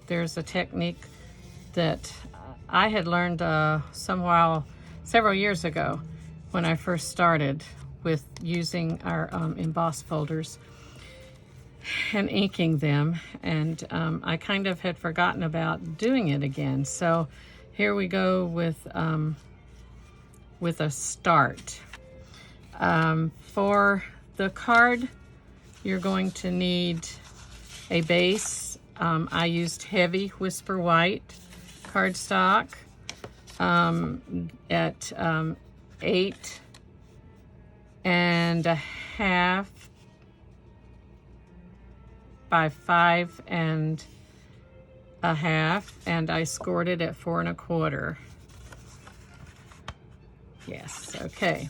there's a technique that I had learned several years ago when I first started with using our emboss folders and inking them, and I kind of had forgotten about doing it again. So here we go with a start. For the card, you're going to need a base. I used heavy Whisper White cardstock at 8.5 by 5.5, and I scored it at 4.25. Yes, okay.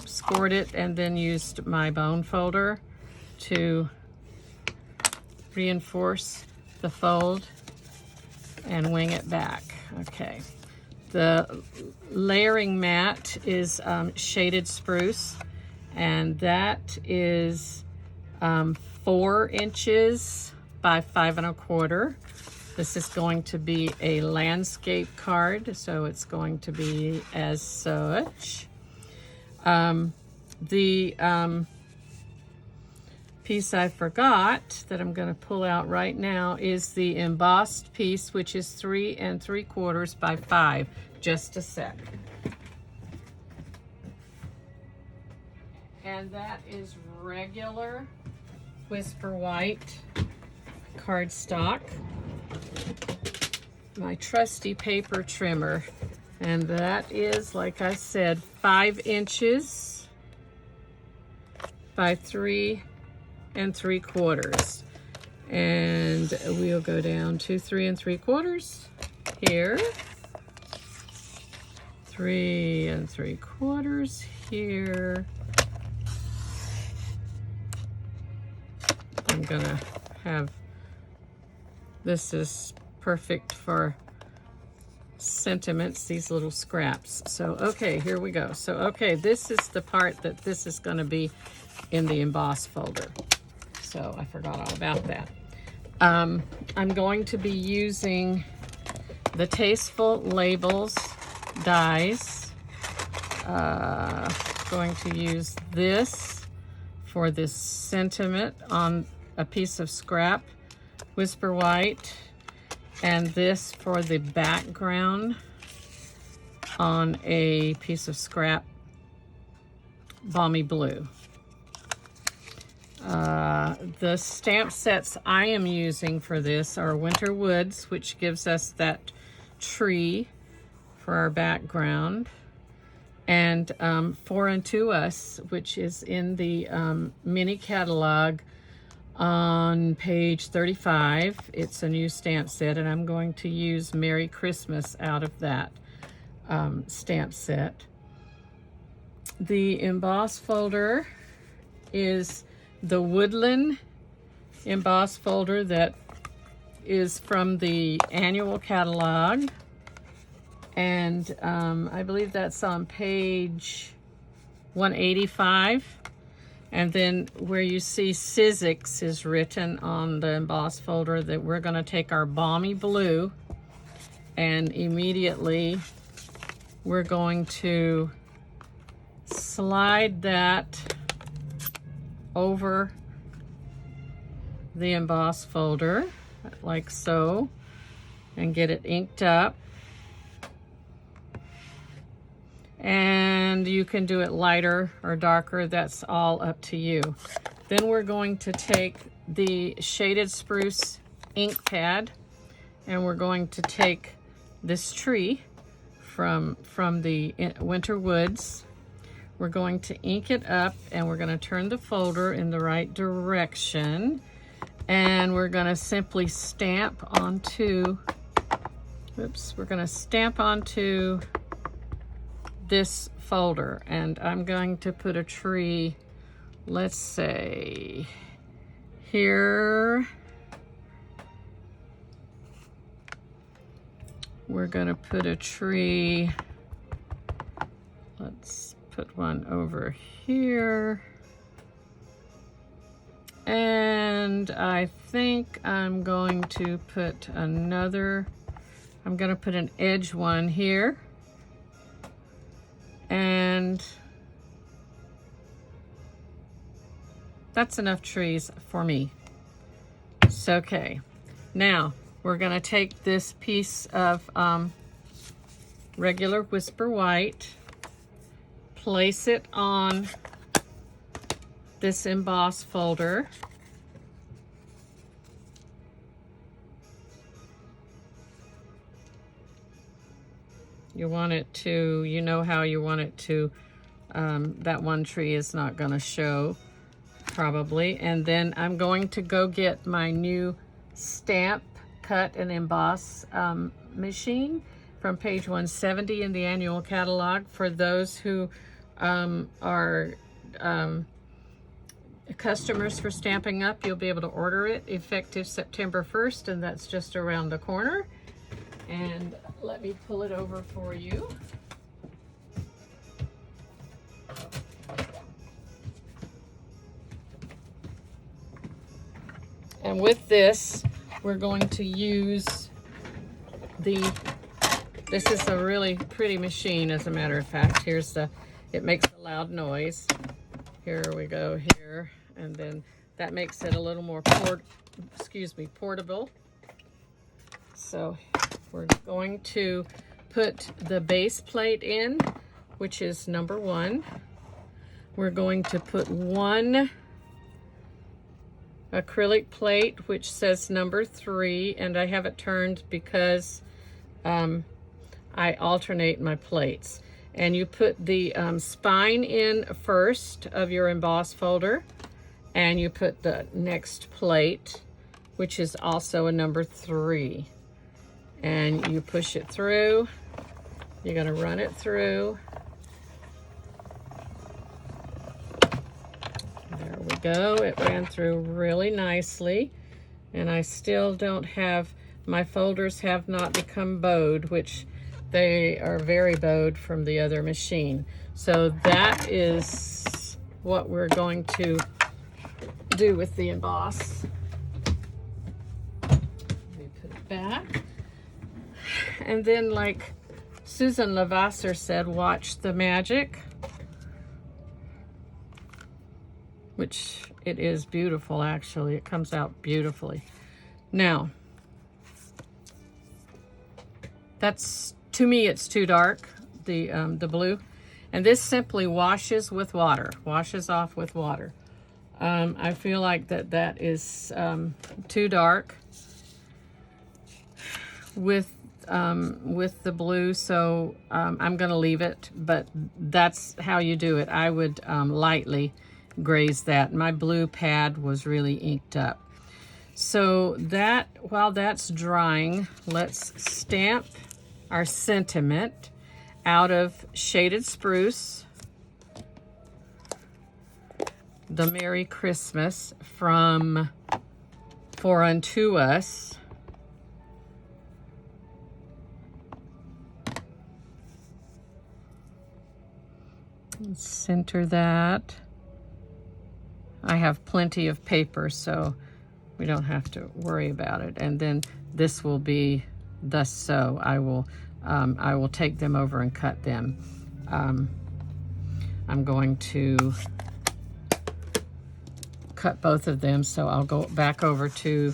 Scored it and then used my bone folder to reinforce the fold and wing it back. Okay. The layering mat is shaded spruce, and that is 4 inches by 5.25. This is going to be a landscape card, so it's going to be as such. The piece I forgot that I'm going to pull out right now is the embossed piece, which is 3 3/4 by 5. Just a sec. And that is regular Whisper White cardstock. My trusty paper trimmer, and that is, like I said, 5 inches by 3 3/4, and we'll go down to 3 3/4 here, 3 3/4 here. I'm gonna have, this is perfect for sentiments, these little scraps. So okay, here we go. So okay, this is the part that this is going to be in the emboss folder. So I forgot all about that. I'm going to be using the Tasteful Labels dies. Going to use this for this sentiment on a piece of scrap Whisper White, and this for the background on a piece of scrap Balmy Blue. The stamp sets I am using for this are Winter Woods, which gives us that tree for our background, and For Unto Us, which is in the mini catalog on page 35. It's a new stamp set, and I'm going to use Merry Christmas out of that stamp set. The emboss folder is the Woodland emboss folder that is from the annual catalog, and I believe that's on page 185. And then where you see Sizzix is written on the emboss folder, that we're going to take our Balmy Blue and immediately we're going to slide that over the emboss folder like so and get it inked up. And you can do it lighter or darker, that's all up to you. Then we're going to take the Shaded Spruce ink pad, and we're going to take this tree from the Winter Woods. We're going to ink it up, and we're going to turn the folder in the right direction, and we're going to simply stamp onto, we're going to stamp onto this folder, and I'm going to put a tree, let's say here. We're going to put a tree, let's put one over here, And I think I'm going to put another, I'm going to put an edge one here. And that's enough trees for me. It's okay. Now we're going to take this piece of regular Whisper White, place it on this emboss folder. You want it to, you know how you want it to, that one tree is not going to show probably. And then I'm going to go get my new stamp, cut, and emboss machine from page 170 in the annual catalog. For those who are customers for Stampin' Up, you'll be able to order it effective September 1st, and that's just around the corner. And let me pull it over for you. And with this, we're going to use this is a really pretty machine, as a matter of fact. Here's the, it makes a loud noise. Here we go here, and then that makes it a little more portable. So we're going to put the base plate in, which is number 1. We're going to put one acrylic plate, which says number 3, and I have it turned because I alternate my plates. And you put the spine in first of your emboss folder, and you put the next plate, which is also a number 3. And you push it through. You're going to run it through. There we go. It ran through really nicely. And I still don't have, my folders have not become bowed, which they are very bowed from the other machine. So that is what we're going to do with the emboss. Let me put it back. And then, like Susan Levasseur said, watch the magic, which it is beautiful, actually. It comes out beautifully. Now, that's, to me, it's too dark, the blue. And this simply washes with water, washes off with water. I feel like that is too dark with the blue, so I'm going to leave it, but that's how you do it. I would lightly graze that. My blue pad was really inked up. So that, while that's drying, let's stamp our sentiment out of Shaded Spruce, the Merry Christmas from For Unto Us. Center that. I have plenty of paper, so we don't have to worry about it. And then this will be thus so. I will take them over and cut them. I'm going to cut both of them, so I'll go back over to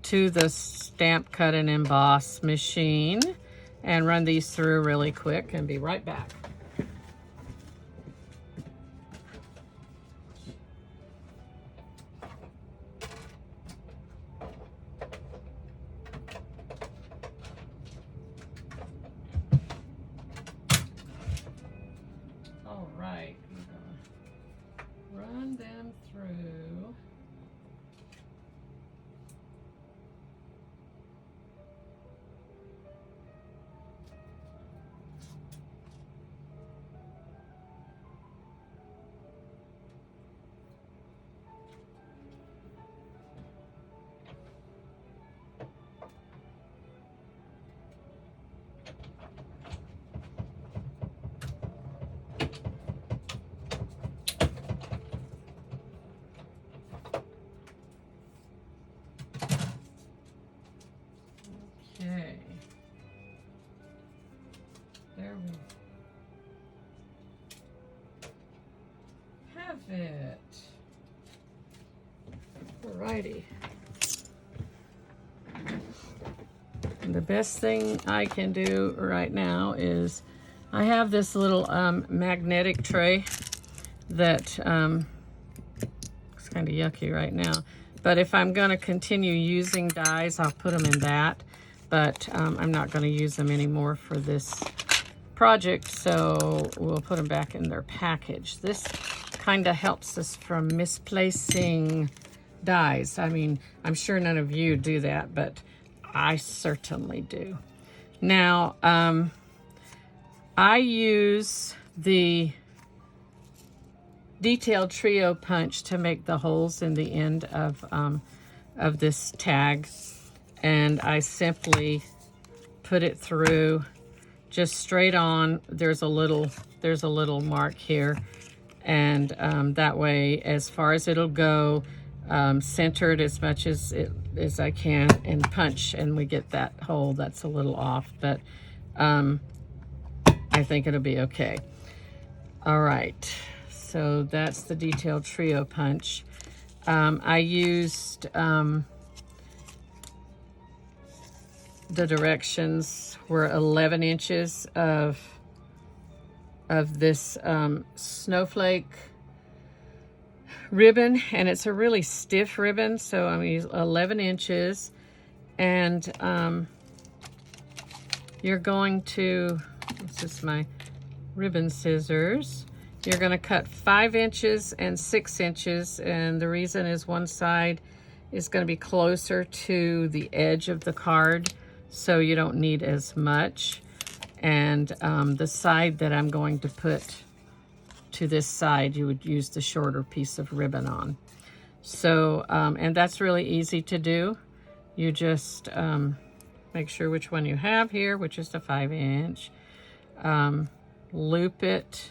the Stamp, Cut, and Emboss machine and run these through really quick and be right back. All right, I'm gonna run them through. Alrighty. The best thing I can do right now is I have this little magnetic tray that it's kind of yucky right now. But if I'm going to continue using dies, I'll put them in that. But I'm not going to use them anymore for this project, so we'll put them back in their package. This kind of helps us from misplacing dies. I mean, I'm sure none of you do that, but I certainly do. Now, I use the detailed trio punch to make the holes in the end of this tag, and I simply put it through just straight on. There's a little mark here, and that way, as far as it'll go, centered as much as I can, and punch, and we get that hole that's a little off, but I think it'll be okay. All right, so that's the detailed trio punch. I used the directions were 11 inches of this snowflake ribbon, and it's a really stiff ribbon, so I'm using 11 inches, and you're going to, this is my ribbon scissors, you're going to cut 5 inches and 6 inches, and the reason is one side is going to be closer to the edge of the card, so you don't need as much, and the side that I'm going to put to this side, you would use the shorter piece of ribbon on. So, and that's really easy to do. You just make sure which one you have here, which is the 5-inch. Loop it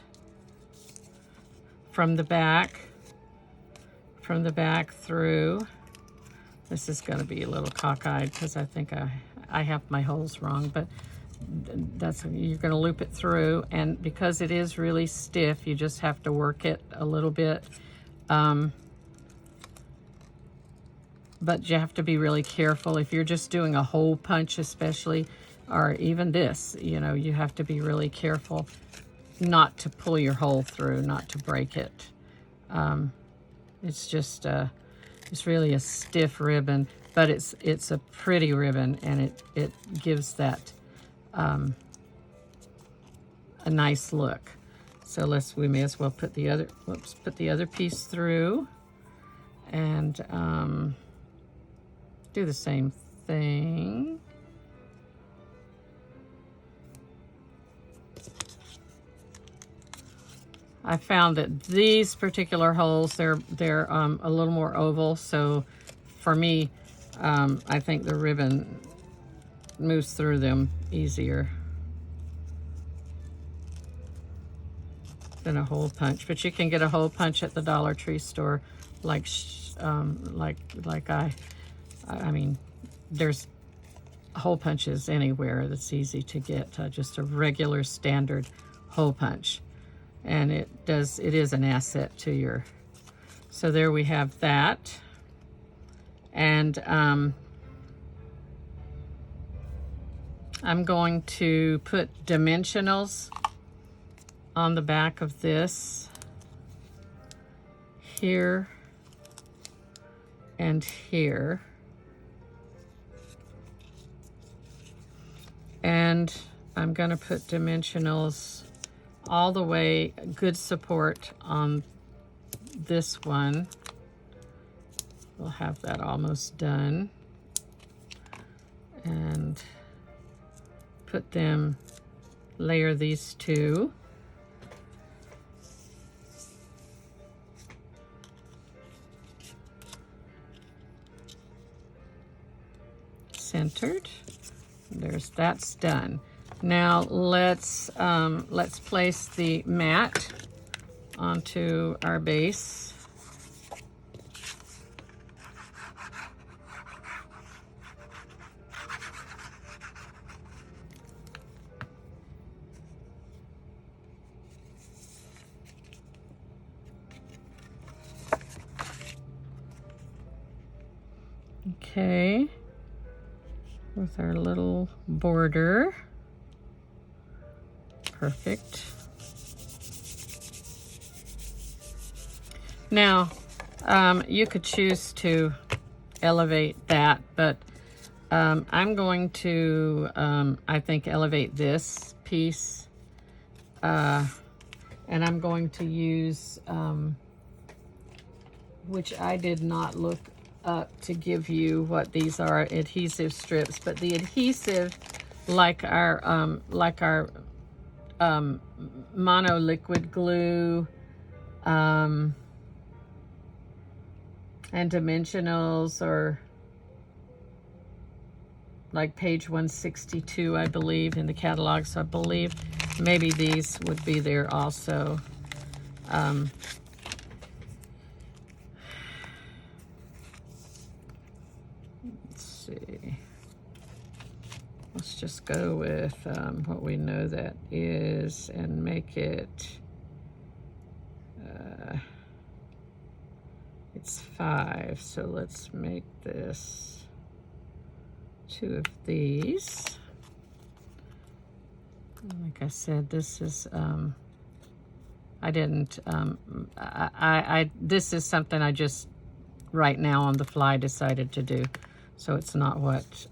from the back through. This is going to be a little cockeyed because I think I have my holes wrong, but that's, you're going to loop it through, and because it is really stiff, you just have to work it a little bit. But you have to be really careful if you're just doing a hole punch, especially, or even this, you know, you have to be really careful not to pull your hole through, not to break it. It's just it's really a stiff ribbon, but it's a pretty ribbon, and it gives that a nice look. So we may as well put the other piece through, and do the same thing. I found that these particular holes, they're a little more oval, so for me, I think the ribbon moves through them easier than a hole punch. But you can get a hole punch at the Dollar Tree store, like I mean, there's hole punches anywhere that's easy to get, just a regular standard hole punch. And it is an asset to your, so there we have that. And I'm going to put dimensionals on the back of this, here and here. And I'm going to put dimensionals all the way, good support on this one. We'll have that almost done. And put them, layer these two. Centered. That's done. Now let's place the mat onto our base. Okay, with our little border. Perfect. Now, you could choose to elevate that, but I'm going to, I think, elevate this piece. And I'm going to use, which I did not look up to give you what these are, adhesive strips, but the adhesive, like our mono liquid glue, and dimensionals, or like page 162, I believe, in the catalog. So I believe maybe these would be there also. Let's see. Let's just go with what we know that is and make it, it's 5. So let's make this 2 of these. Like I said, this is, I didn't, this is something I just right now on the fly decided to do. So it's not what,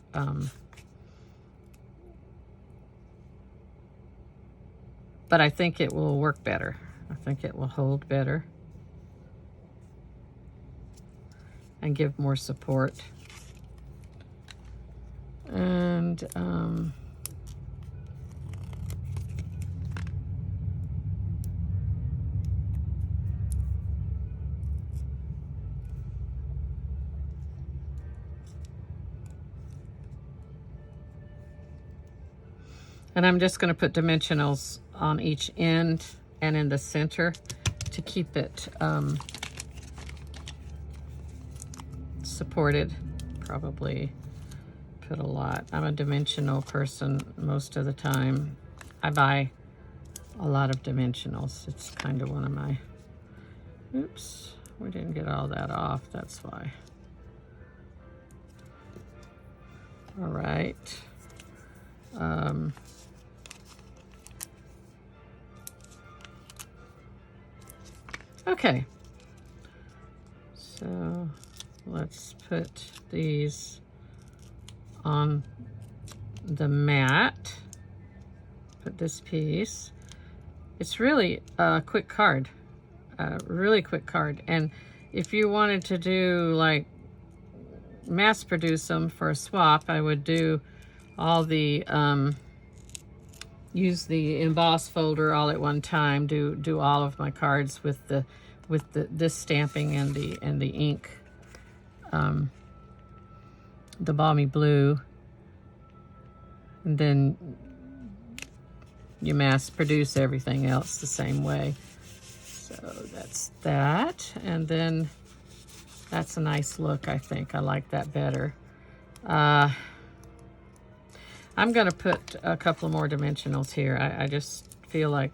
but I think it will work better. I think it will hold better and give more support. And I'm just going to put dimensionals on each end and in the center to keep it supported. Probably put a lot. I'm a dimensional person most of the time. I buy a lot of dimensionals. It's kind of one of my, oops, we didn't get all that off, that's why. All right. Okay, so let's put these on the mat. Put this piece. It's really a quick card, really quick card. And if you wanted to do like mass produce them for a swap, I would do all the use the emboss folder all at one time. Do all of my cards with this stamping and the ink, the balmy blue, and then you mass produce everything else the same way. So that's that, and then that's a nice look. I think I like that better. I'm gonna put a couple more dimensionals here. I just feel like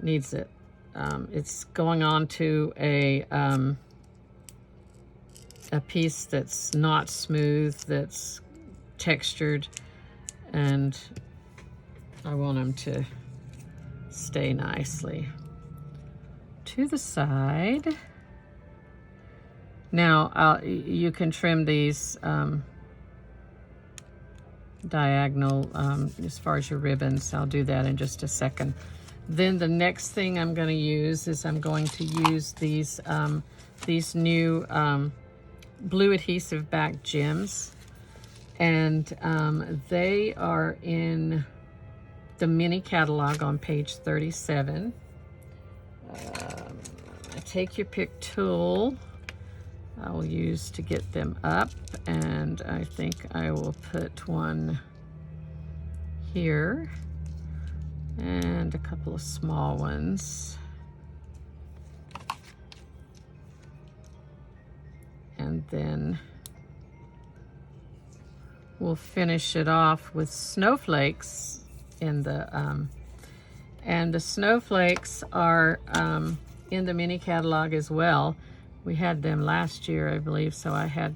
needs it. It's going on to a piece that's not smooth, that's textured, and I want them to stay nicely to the side. Now, you can trim these diagonal as far as your ribbons. I'll do that in just a second. Then the next thing I'm going to use is I'm going to use these new blue adhesive back gems, and they are in the mini catalog on page 37. Take your pick tool. I will use to get them up, and I think I will put one here and a couple of small ones, and then we'll finish it off with snowflakes in the and the snowflakes are in the mini catalog as well. We had them last year, I believe, so I had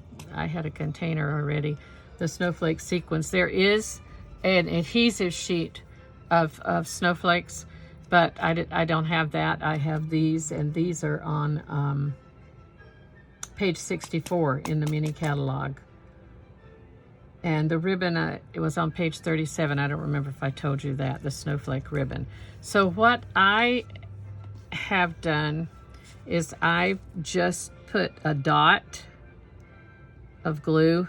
a container already. The snowflake sequins. There is an adhesive sheet of snowflakes, but I don't have that. I have these, and these are on page 64 in the mini catalog. And the ribbon, it was on page 37. I don't remember if I told you that, the snowflake ribbon. So what I have done is I just put a dot of glue,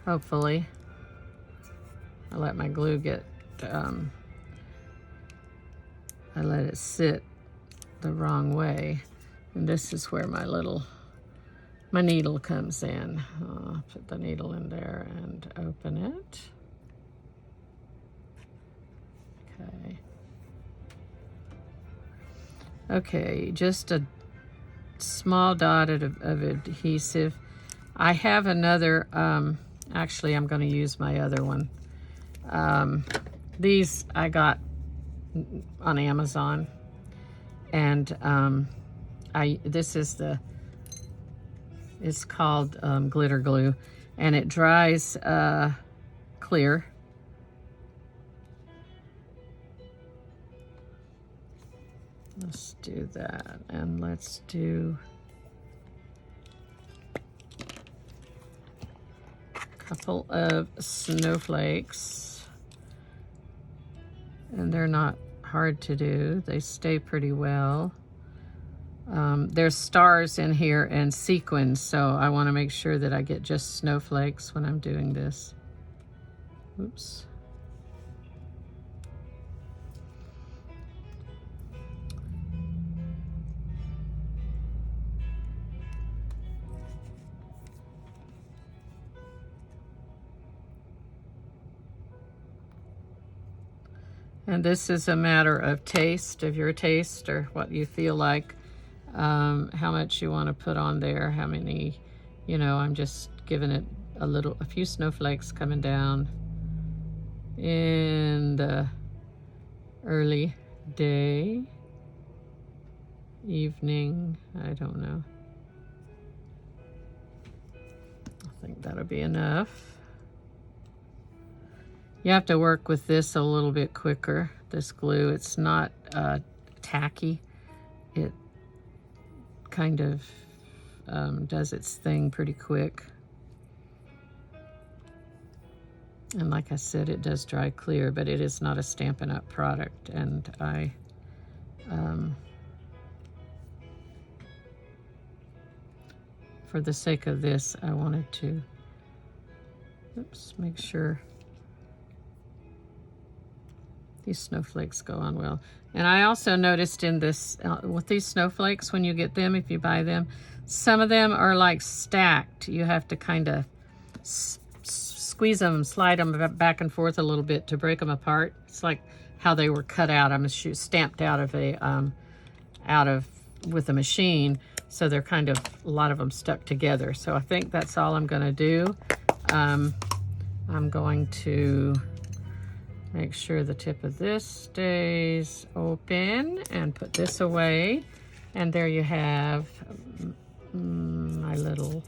hopefully. I let my glue get, I let it sit the wrong way. And this is where my needle comes in. I'll put the needle in there and open it. Okay. Okay, just a small dot of adhesive. I have another, actually I'm going to use my other one. These I got on Amazon, and this is it's called glitter glue, and it dries clear. Let's do that, and let's do a couple of snowflakes. And they're not hard to do. They stay pretty well. There's stars in here and sequins, so I want to make sure that I get just snowflakes when I'm doing this. Oops. And this is a matter of taste, of your taste, or what you feel like, how much you want to put on there, how many, I'm just giving it a few snowflakes coming down in the early day, evening, I don't know. I think that'll be enough. You have to work with this a little bit quicker, this glue. It's not tacky. It kind of does its thing pretty quick. And like I said, it does dry clear, but it is not a Stampin' Up! Product. And I, for the sake of this, I wanted to, make sure these snowflakes go on well. And I also noticed in this, with these snowflakes, when you get them, if you buy them, some of them are like stacked. You have to kind of squeeze them, slide them back and forth a little bit to break them apart. It's like how they were cut out. I'm stamped out of with a machine. So they're kind of, a lot of them stuck together. So I think that's all I'm gonna do. I'm going to make sure the tip of this stays open and put this away. And there you have my little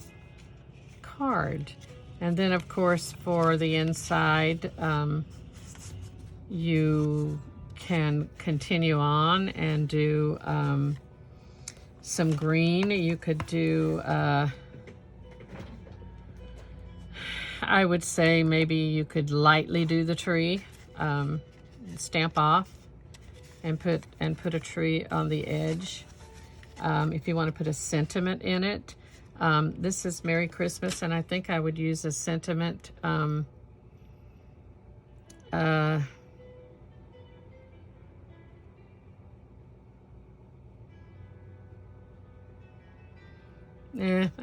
card. And then of course for the inside, you can continue on and do some green. You could do, I would say maybe you could lightly do the tree. Stamp off and put a tree on the edge. If you want to put a sentiment in it, this is Merry Christmas, and I think I would use a sentiment.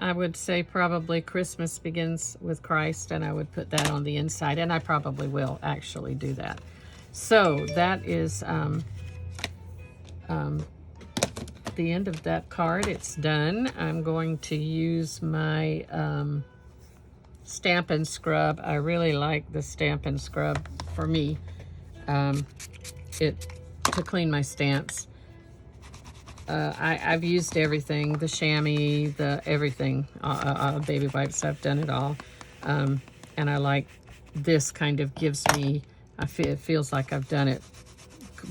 I would say probably Christmas begins with Christ, and I would put that on the inside, and I probably will actually do that. So that is the end of that card. It's done. I'm going to use my Stampin' Scrub. I really like the Stampin' Scrub for me, to clean my stamps. I've used everything, the chamois, the everything, baby wipes. I've done it all. And I like this kind of gives me, it feels like I've done it.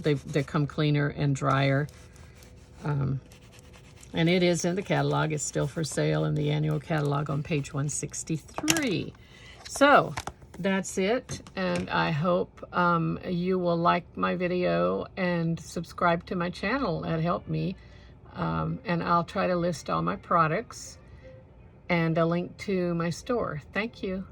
They come cleaner and drier. And it is in the catalog. It's still for sale in the annual catalog on page 163. So that's it. And I hope you will like my video and subscribe to my channel. That helped me. And I'll try to list all my products and a link to my store. Thank you.